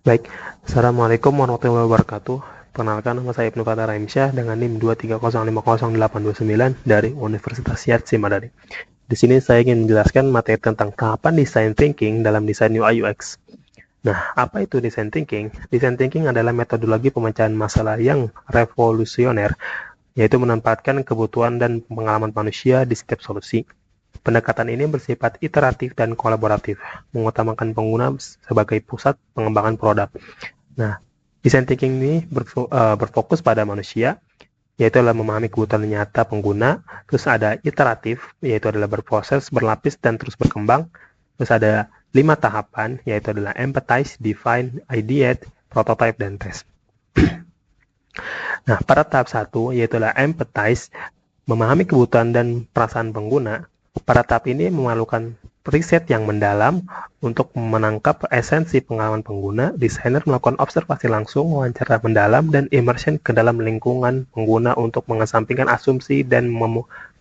Baik, Assalamualaikum warahmatullahi wabarakatuh. Perkenalkan, nama saya Ibnu Fathar Raimsyah dengan NIM 230500829 dari Universitas Yatsi Madani. Di sini saya ingin menjelaskan materi tentang tahapan design thinking dalam desain UI UX. Nah, apa itu design thinking? Design thinking adalah metodologi pemecahan masalah yang revolusioner, yaitu menempatkan kebutuhan dan pengalaman manusia di setiap solusi. Pendekatan ini bersifat iteratif dan kolaboratif, mengutamakan pengguna sebagai pusat pengembangan produk. Nah, design thinking ini berfokus pada manusia, yaitu adalah memahami kebutuhan nyata pengguna. Terus ada iteratif, yaitu adalah berproses, berlapis, dan terus berkembang. Terus ada 5 tahapan, yaitu adalah empathize, define, ideate, prototype, dan test. Nah, pada tahap 1, yaitu adalah empathize, memahami kebutuhan dan perasaan pengguna. Pada tahap ini memerlukan riset yang mendalam untuk menangkap esensi pengalaman pengguna. Desainer melakukan observasi langsung, wawancara mendalam, dan immersion ke dalam lingkungan pengguna untuk mengesampingkan asumsi dan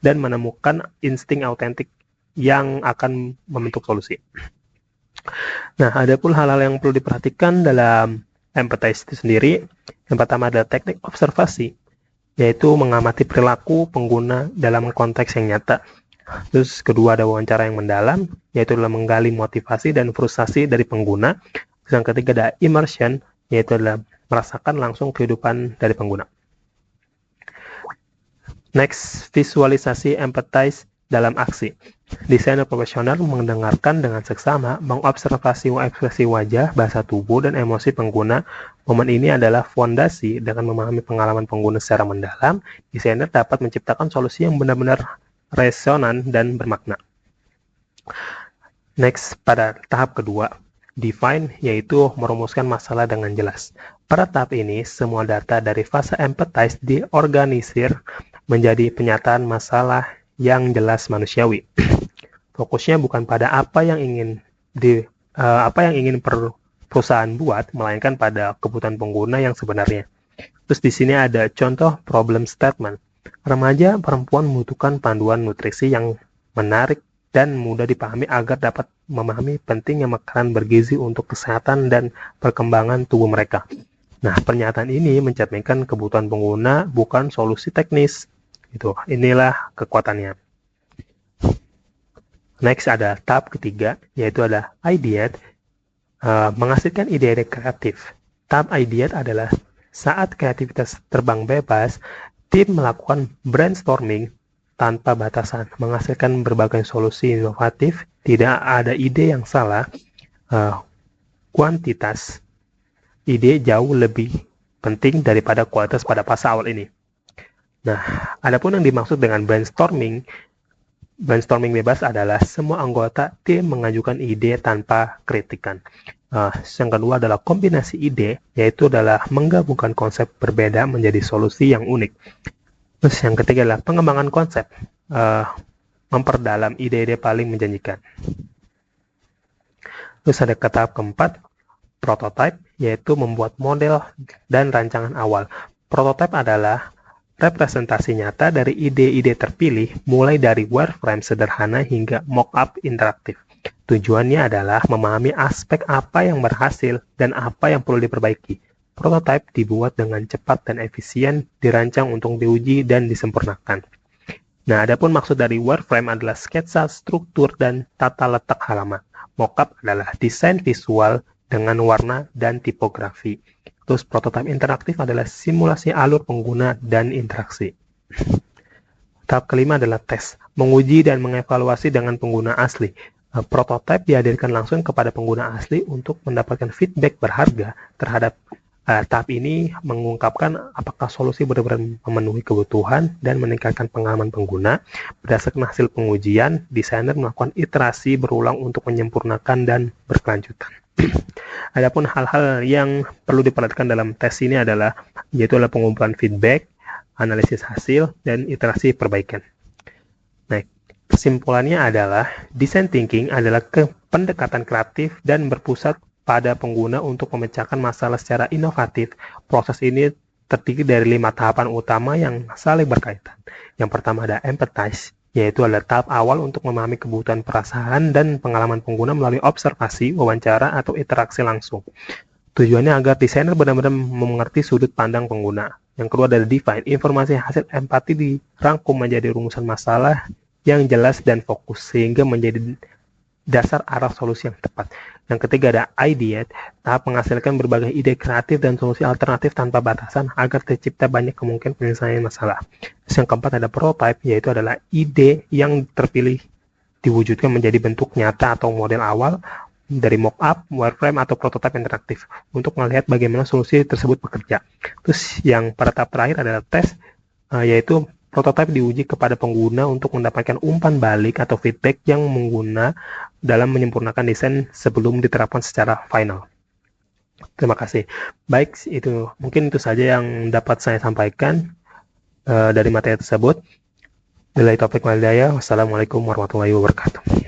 menemukan insting autentik yang akan membentuk solusi. Nah, ada pun hal-hal yang perlu diperhatikan dalam empathize itu sendiri. Yang pertama adalah teknik observasi, yaitu mengamati perilaku pengguna dalam konteks yang nyata. Terus kedua ada wawancara yang mendalam, yaitu adalah menggali motivasi dan frustasi dari pengguna. Terus yang ketiga ada immersion, yaitu adalah merasakan langsung kehidupan dari pengguna. Next, visualisasi empathize dalam aksi. Desainer profesional mendengarkan dengan seksama, mengobservasi ekspresi wajah, bahasa tubuh, dan emosi pengguna. Momen ini adalah fondasi. Dengan memahami pengalaman pengguna secara mendalam, desainer dapat menciptakan solusi yang benar-benar resonan dan bermakna. Next, pada tahap kedua, define, yaitu merumuskan masalah dengan jelas. Pada tahap ini, semua data dari fase empathize diorganisir menjadi penyataan masalah yang jelas manusiawi. Fokusnya bukan pada apa yang ingin perusahaan buat, melainkan pada kebutuhan pengguna yang sebenarnya. Terus di sini ada contoh problem statement. Remaja perempuan membutuhkan panduan nutrisi yang menarik dan mudah dipahami agar dapat memahami pentingnya makanan bergizi untuk kesehatan dan perkembangan tubuh mereka. Nah, pernyataan ini mencerminkan kebutuhan pengguna, bukan solusi teknis. Inilah kekuatannya. Next ada tahap ketiga, yaitu adalah ideate, menghasilkan ide-ide kreatif. Tahap ideate adalah saat kreativitas terbang bebas, tim melakukan brainstorming tanpa batasan, menghasilkan berbagai solusi inovatif. Tidak ada ide yang salah. Kuantitas ide jauh lebih penting daripada kualitas pada fase awal ini. Nah, adapun yang dimaksud dengan brainstorming bebas adalah semua anggota tim mengajukan ide tanpa kritikan. Yang kedua adalah kombinasi ide, yaitu adalah menggabungkan konsep berbeda menjadi solusi yang unik. Terus yang ketiga adalah pengembangan konsep, memperdalam ide-ide paling menjanjikan. Terus ada ke tahap keempat, prototype, yaitu membuat model dan rancangan awal. Prototype adalah representasi nyata dari ide-ide terpilih, mulai dari wireframe sederhana hingga mock-up interaktif. Tujuannya adalah memahami aspek apa yang berhasil dan apa yang perlu diperbaiki. Prototype dibuat dengan cepat dan efisien, dirancang untuk diuji dan disempurnakan. Nah, adapun maksud dari wireframe adalah sketsa struktur dan tata letak halaman. Mockup adalah desain visual dengan warna dan tipografi. Terus prototype interaktif adalah simulasi alur pengguna dan interaksi. Tahap kelima adalah tes, menguji dan mengevaluasi dengan pengguna asli. Prototype dihadirkan langsung kepada pengguna asli untuk mendapatkan feedback berharga terhadap tahap ini, mengungkapkan apakah solusi benar-benar memenuhi kebutuhan dan meningkatkan pengalaman pengguna. Berdasarkan hasil pengujian, desainer melakukan iterasi berulang untuk menyempurnakan dan berkelanjutan. Adapun hal-hal yang perlu diperhatikan dalam tes ini adalah, yaitu adalah pengumpulan feedback, analisis hasil, dan iterasi perbaikan. Nah, kesimpulannya adalah design thinking adalah pendekatan kreatif dan berpusat pada pengguna untuk memecahkan masalah secara inovatif. Proses ini terdiri dari 5 tahapan utama yang saling berkaitan. Yang pertama ada empathize, yaitu adalah tahap awal untuk memahami kebutuhan perasaan dan pengalaman pengguna melalui observasi, wawancara, atau interaksi langsung. Tujuannya agar desainer benar-benar mengerti sudut pandang pengguna. Yang kedua adalah define. Informasi hasil empati dirangkum menjadi rumusan masalah yang jelas dan fokus, sehingga menjadi dasar arah solusi yang tepat. Yang ketiga ada ideate, tahap menghasilkan berbagai ide kreatif dan solusi alternatif tanpa batasan agar tercipta banyak kemungkinan penyelesaian masalah. Terus yang keempat ada prototype, yaitu adalah ide yang terpilih diwujudkan menjadi bentuk nyata atau model awal dari mock-up, wireframe, atau prototipe interaktif untuk melihat bagaimana solusi tersebut bekerja. Terus yang pada tahap terakhir adalah tes, yaitu prototipe diuji kepada pengguna untuk mendapatkan umpan balik atau feedback yang mengguna dalam menyempurnakan desain sebelum diterapkan secara final. Terima kasih. Baik, mungkin itu saja yang dapat saya sampaikan dari materi tersebut. Billahi taufiq wal hidayah. Wassalamualaikum warahmatullahi wabarakatuh.